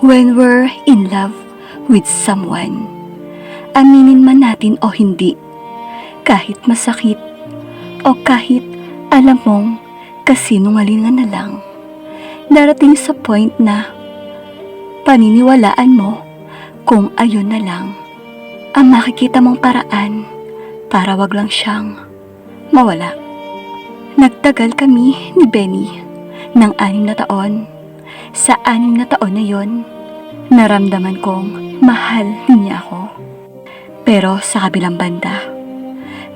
When we're in love with someone, aminin man natin o hindi, kahit masakit o kahit alam mong kasinungalingan na lang, darating sa point na paniniwalaan mo kung ayun na lang ang makikita mong paraan para wag lang siyang mawala. Nagtagal kami ni Benny ng 6 na taon. Sa 6 na taon na yon, naramdaman kong mahal niya ako. Pero sa kabilang banda,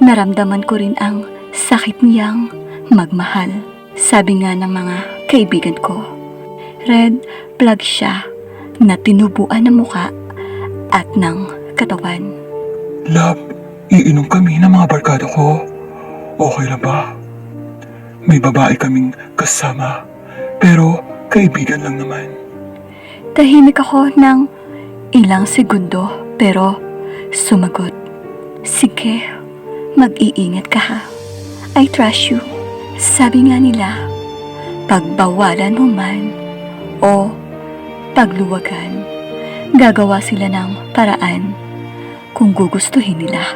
naramdaman ko rin ang sakit niyang magmahal. Sabi nga ng mga kaibigan ko, red flag siya na tinubuan ng muka at ng katawan. Love, iinom kami ng mga barkada ko. Okay lang ba? May babae kaming kasama, pero kaibigan lang naman. Tahimik ako ng ilang segundo pero sumagot, sige, mag-iingat ka ha. I trust you. Sabi nga nila, pagbawalan mo man o pagluwagan, gagawa sila ng paraan kung gugustuhin nila.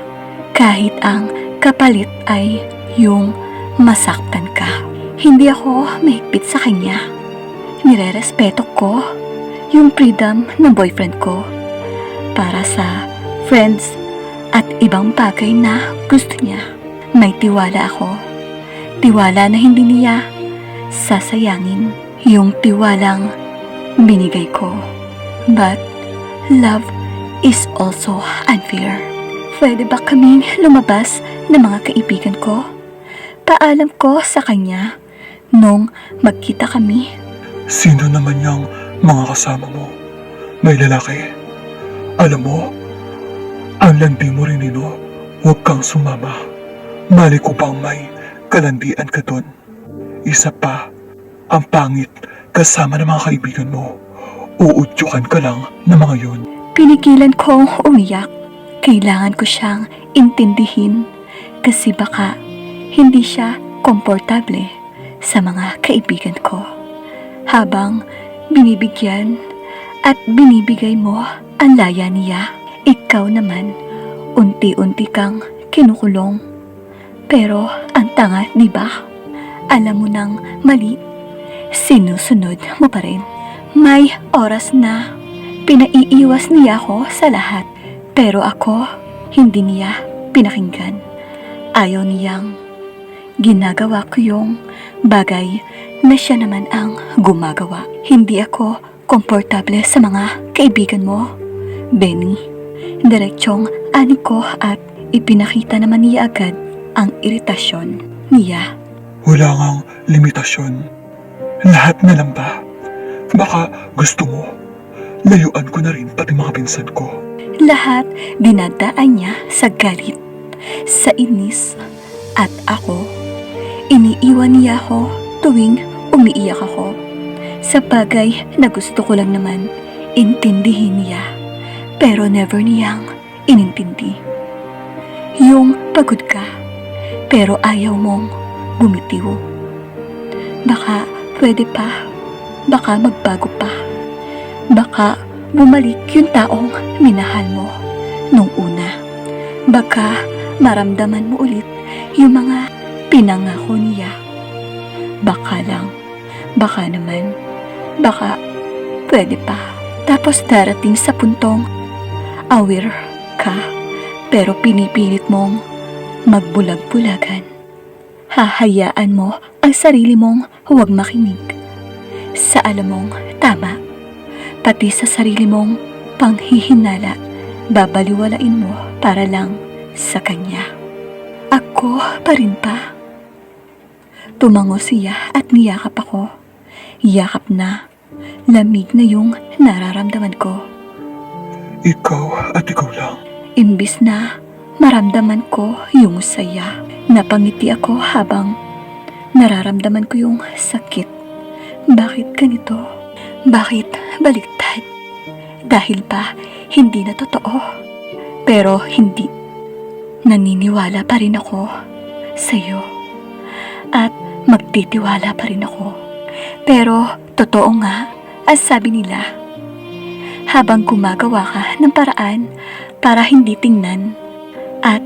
Kahit ang kapalit ay yung masaktan ka. Hindi ako mahigpit sa kanya. Nirerespeto ko yung freedom ng boyfriend ko para sa friends at ibang bagay na gusto niya. May tiwala ako. Tiwala na hindi niya sasayangin yung tiwalang binigay ko. But love is also unfair. Pwede ba kaming lumabas ng mga kaibigan ko? Paalam ko sa kanya nung magkita kami. Sino naman yung mga kasama mo? May lalaki? Alam mo, ang landi mo rin nino, huwag kang sumama. Mali ko bang may kalandian ka dun? Isa pa, ang pangit kasama ng mga kaibigan mo. Uudyukan ka lang ng mga yun. Pinigilan kong umiyak. Kailangan ko siyang intindihin kasi baka hindi siya komportable sa mga kaibigan ko. Habang binibigyan at binibigay mo ang laya niya, ikaw naman unti-unti kang kinukulong. Pero ang tanga, di ba? Alam mo nang mali, sinusunod mo pa rin. May oras na pinaiiwas niya ako sa lahat, pero ako hindi niya pinakinggan. Ayaw niyang ginagawa ko yung bagay na siya naman ang gumagawa. Hindi ako komportable sa mga kaibigan mo, Benny. Diretsyong ani ko at ipinakita naman niya agad ang iritasyon niya. Wala ngang limitasyon. Lahat na lang ba? Baka gusto mo, layuan ko na rin pati mga pinsan ko. Lahat dinadaan niya sa galit, sa inis, at ako, iniiwan niya ako tuwing umiiyak ako. Sa bagay na gusto ko lang naman intindihin niya, pero never niyang inintindi. Yung pagod ka, pero ayaw mong bumitiw. Baka pwede pa, baka magbago pa, baka bumalik yung taong minahal mo nung una. Baka maramdaman mo ulit yung mga pinangako niya. Baka lang, baka naman, baka pwede pa. Tapos darating sa puntong aware ka, pero pinipilit mong magbulag-bulagan. Hahayaan mo ang sarili mong huwag makinig sa alam mong tama. Pati sa sarili mong panghihinala, babaliwalain mo para lang sa kanya. Ako pa rin pa. Tumango siya at niyakap ako. Yakap na, lamig na yung nararamdaman ko. Ikaw at ikaw lang. Imbis na maramdaman ko yung saya, napangiti ako habang nararamdaman ko yung sakit. Bakit ganito? Bakit baliktad? Dahil ba hindi na totoo? Pero hindi. Naniniwala pa rin ako sa'yo. At magtitiwala pa rin ako. Pero totoo nga, as sabi nila, habang gumagawa ka ng paraan para hindi tingnan at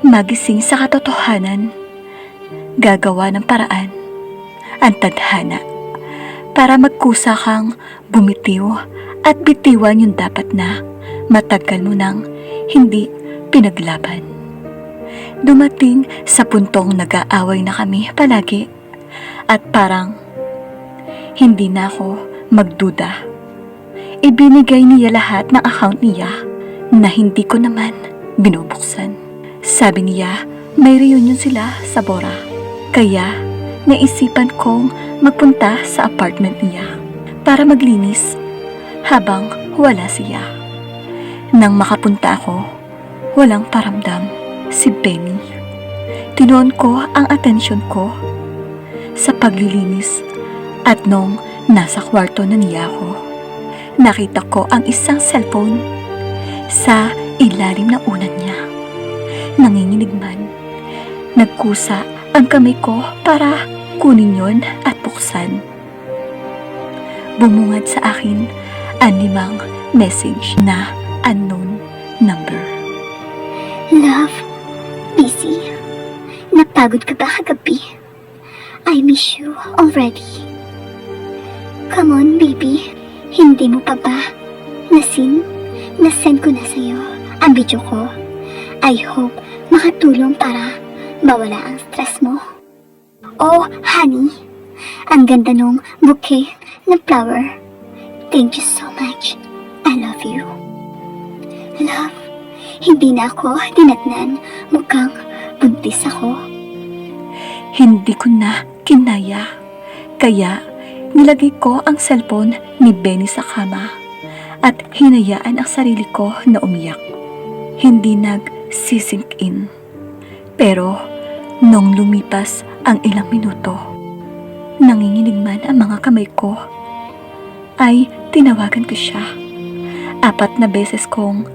magising sa katotohanan, gagawa ng paraan ang tadhana para magkusa kang bumitiw at bitiwan yung dapat na matagal mo nang hindi pinaglaban. Dumating sa puntong nag-aaway na kami palagi at parang hindi na ako magduda. Ibinigay niya lahat ng account niya na hindi ko naman binubuksan. Sabi niya may reunion sila sa Bora. Kaya naisipan kong magpunta sa apartment niya para maglinis habang wala siya. Nang makapunta ako, walang paramdam si Benny. Tinuon ko ang atensyon ko sa paglilinis at nung nasa kwarto na niya ako, nakita ko ang isang cellphone sa ilalim ng unan niya. Nanginginig man, nagkusa ang kamay ko para kunin yon at buksan. Bumungad sa akin ang 5 message na unknown number. Love, busy. Napagod ka ba kagabi? I miss you already. Come on, baby. Hindi mo pa ba nasend ko na sa'yo ang video ko. I hope makatulong para mawala ang stress mo. Oh, honey. Ang ganda nung bouquet ng flower. Thank you so much. I love you. Love, hindi na ako dinatnan. Mukhang buntis ako. Hindi ko na kinaya. Kaya nilagay ko ang cellphone ni Benny sa kama at hinayaan ang sarili ko na umiyak. Hindi nag-sink in. Pero nung lumipas ang ilang minuto, nanginginig man ang mga kamay ko, ay tinawagan ko siya. 4 na beses kong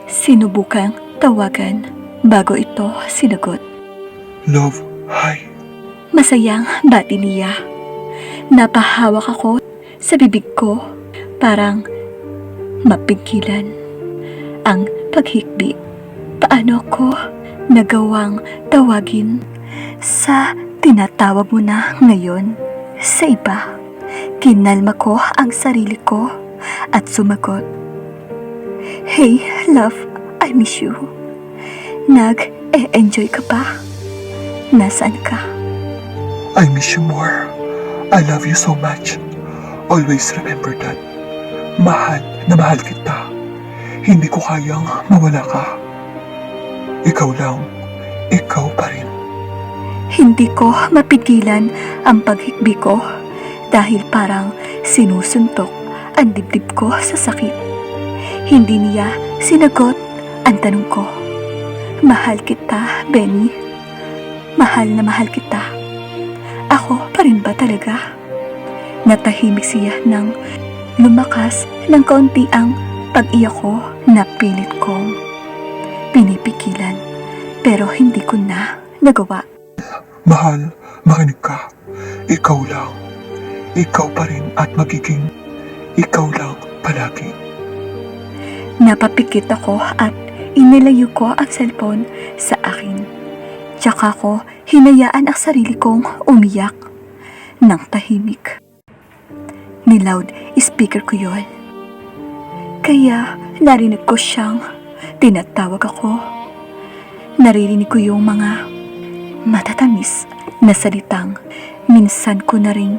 sinubukang tawagan bago ito sinagot. Love, hi. Masayang bati niya. Napahawak ako sa bibig ko, parang mapigilan ang paghikbi. Paano ko nagawang tawagin sa tinatawag mo na ngayon sa iba? Kinalma ko ang sarili ko at sumagot. Hey, love, I miss you. Nag-e-enjoy ka ba? Nasaan ka? I miss you more. I love you so much. Always remember that. Mahal na mahal kita. Hindi ko kayang mawala ka. Ikaw lang. Ikaw pa rin. Hindi ko mapigilan ang paghikbi ko dahil parang sinusuntok ang dibdib ko sa sakit. Hindi niya sinagot ang tanong ko. Mahal kita, Benny. Mahal na mahal kita. Ako pa rin ba talaga? Natahimik siya nang lumakas ng kaunti ang pag-iyak ko na pilit kong pinipigilan pero hindi ko na nagawa. Mahal, makinig ka. Ikaw lang. Ikaw pa rin at magiging ikaw lang palagi. Napapikit ako at inilayo ko ang cellphone sa akin. Tsaka ko hinayaan ang sarili kong umiyak ng tahimik. Niloud speaker ko yon. Kaya narinig ko siyang tinatawag ako. Naririnig ko yung mga matatamis na salitang minsan ko na ring